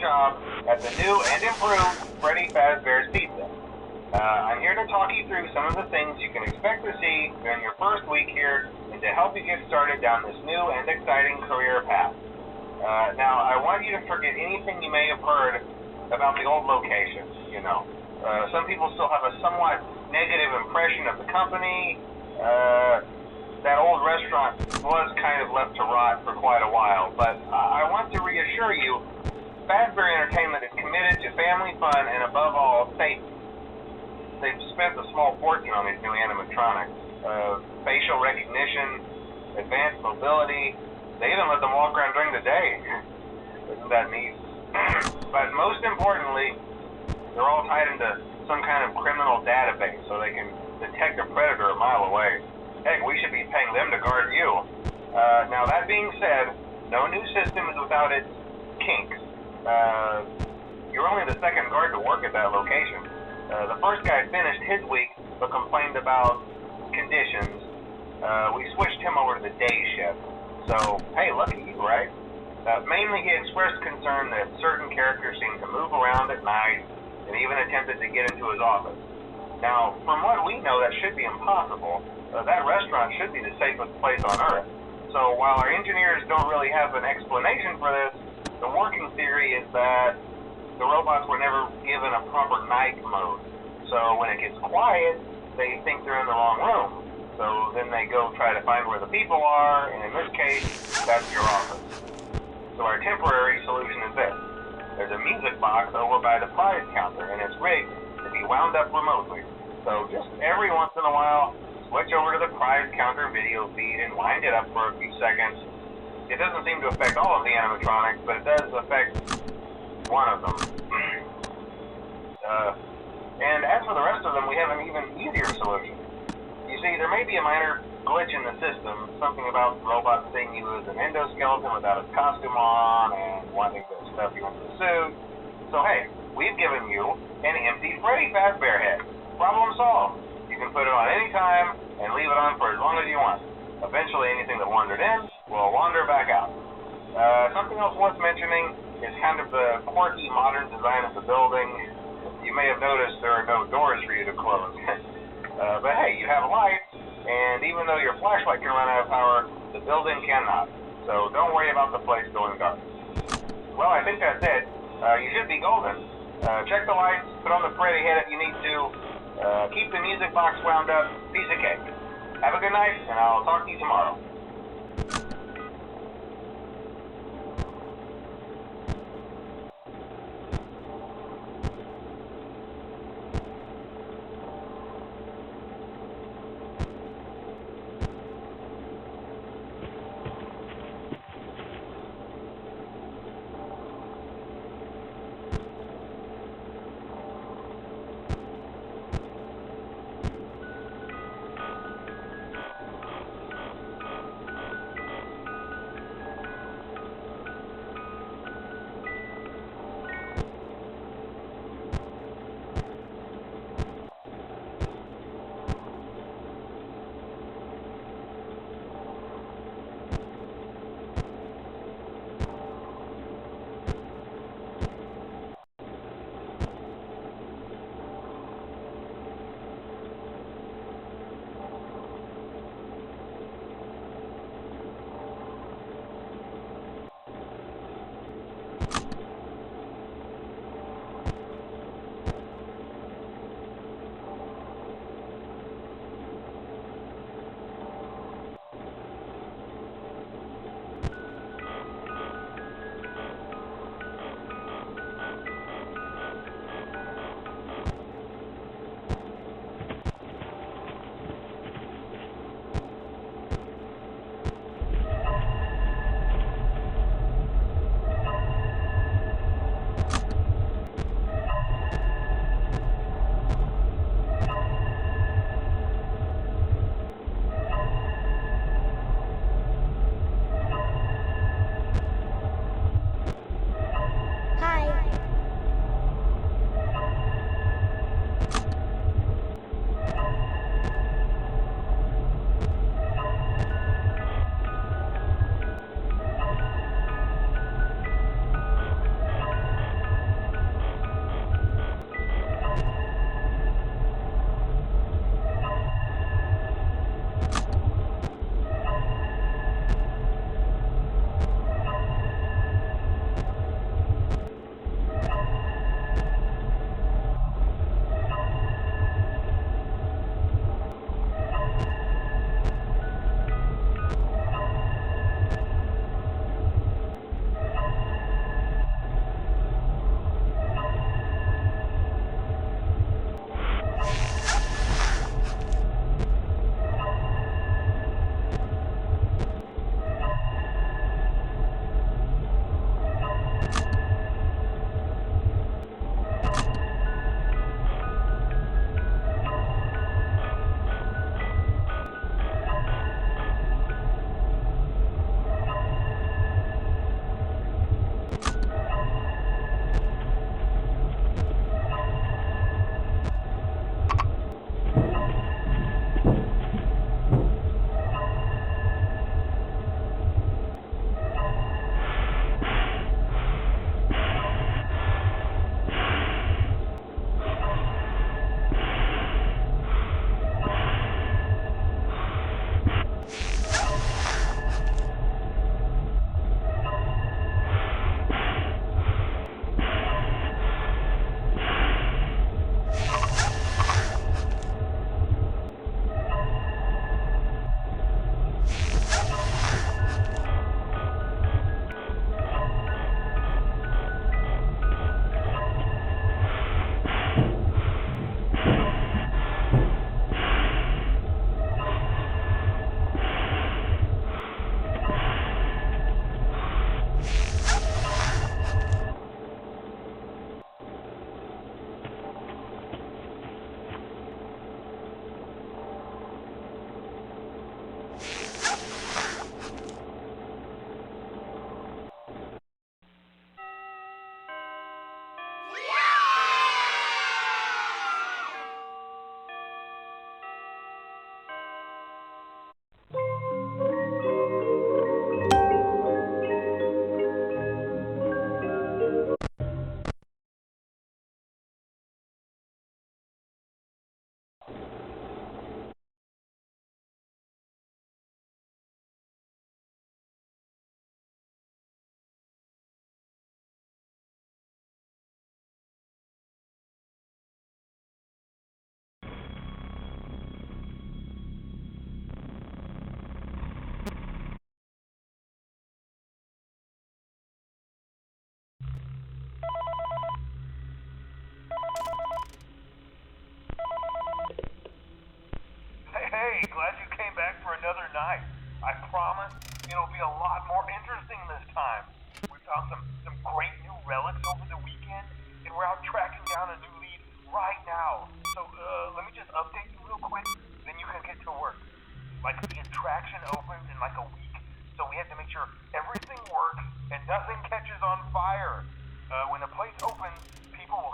job at the new and improved Freddy Fazbear's Pizza. I'm here to talk you through some of the things you can expect to see during your first week here and to help you get started down this new and exciting career path. Now, I want you to forget anything you may have heard about the old location, some people still have a somewhat negative impression of the company. That old restaurant was kind of left to rot for quite a while, but I want to reassure you, Fazbear Entertainment is committed to family fun and above all, safety. They've spent a small fortune on these new animatronics. Facial recognition, advanced mobility, they even let them walk around during the day. Isn't that neat? But most importantly, they're all tied into some kind of criminal database so they can detect a predator a mile away. Heck, we should be paying them to guard you. Now that being said, no new system is without its kinks. You're only the second guard to work at that location. The first guy finished his week but complained about conditions. We switched him over to the day shift. So, hey, lucky you, right? Mainly he expressed concern that certain characters seemed to move around at night and even attempted to get into his office. Now, from what we know, that should be impossible. That restaurant should be the safest place on Earth. So while our engineers don't really have an explanation for this, the working theory is that the robots were never given a proper night mode. So when it gets quiet, they think they're in the wrong room. So then they go try to find where the people are, and in this case, that's your office. So our temporary solution is this. There's a music box over by the prize counter, and it's rigged to be wound up remotely. So just every once in a while, switch over to the prize counter video feed and wind it up for a few seconds. It doesn't seem to affect all of the animatronics, but it does affect one of them. And as for the rest of them, we have an even easier solution. You see, there may be a minor glitch in the system, something about robots seeing you as an endoskeleton without a costume on and wanting to stuff you into a suit. So hey, we've given you an empty Freddy Fazbear head. Problem solved. You can put it on any time and leave it on for as long as you want. Eventually anything that wandered in will wander back out. Something else worth mentioning is kind of the quirky modern design of the building. You may have noticed there are no doors for you to close. But hey, you have lights, and even though your flashlight can run out of power, the building cannot. So don't worry about the place going dark. Well, I think that's it. You should be golden. Check the lights, put on the Freddy head if you need to. Keep the music box wound up. Piece of cake. Have a good night, and I'll talk to you tomorrow.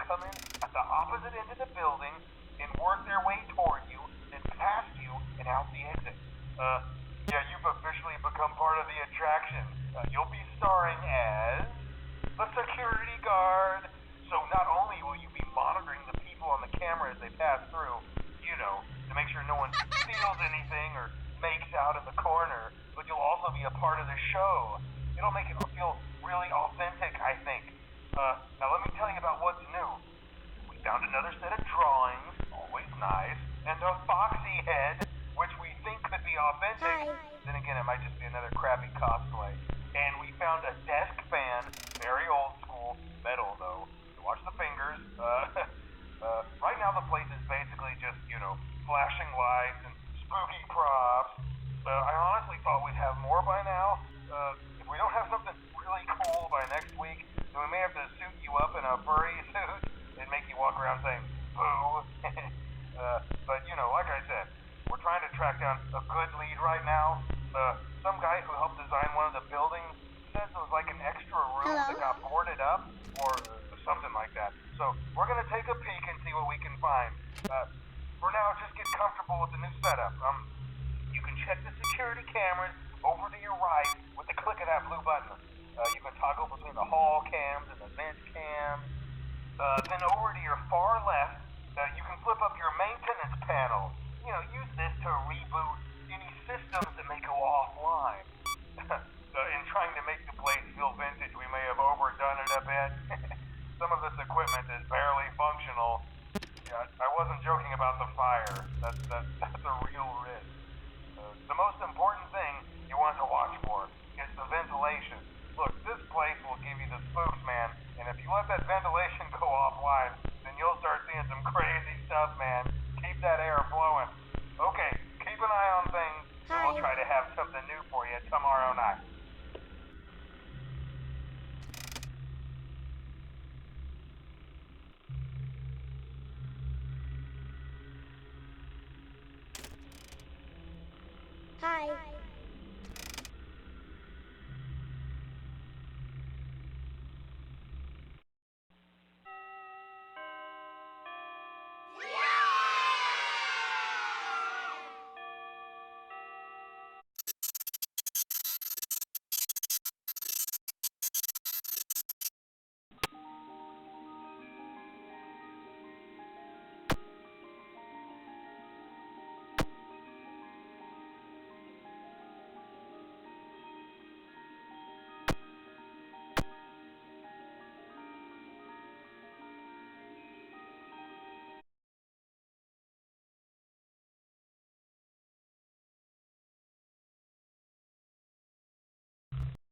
come in at the opposite end of the building and work their way toward you, then past you and out the exit. Yeah, you've officially become part of the attraction. You'll be starring as the security guard. So not only will you be monitoring the people on the camera as they pass through, to make sure no one steals anything or makes out in the corner, but you'll also be a part of the show. It'll make it feel really authentic, I think. Now let me tell you about what's new. We found another set of drawings, always nice, and a foxy head, which we think could be authentic. Hi. Then again, it might just be another crappy cosplay. And we found a desk fan, very old school, metal though. So watch the fingers. Right now the place is basically just, flashing lights and spooky props. I honestly thought we'd have more by now. If we don't have something really cool by next week, then we may have to suit you up in a furry suit and make you walk around saying, boo. But, like I said, we're trying to track down a good lead right now. Some guy who helped design one of the buildings says it was like an extra room Hello? that got boarded up or something like that. So we're going to take a peek and see what we can find. For now, just get comfortable with the new setup. You can check the security cameras over to your right with the click of that blue button. You can toggle between the hall cams and the vent cams. Then over to your far left, you can flip up your maintenance panel. Use this to reboot any systems that may go offline. In trying to make the place feel vintage, we may have overdone it a bit. Some of this equipment is barely functional. Yeah, I wasn't joking about the fire. That's a real risk. The most important thing you want to watch for is the ventilation. Look, this place will give you the spooks, man. And if you let that ventilation go offline, then you'll start seeing some crazy stuff, man. Keep that air flowing. Okay, keep an eye on things, and we'll try to have something new for you tomorrow night. Hi.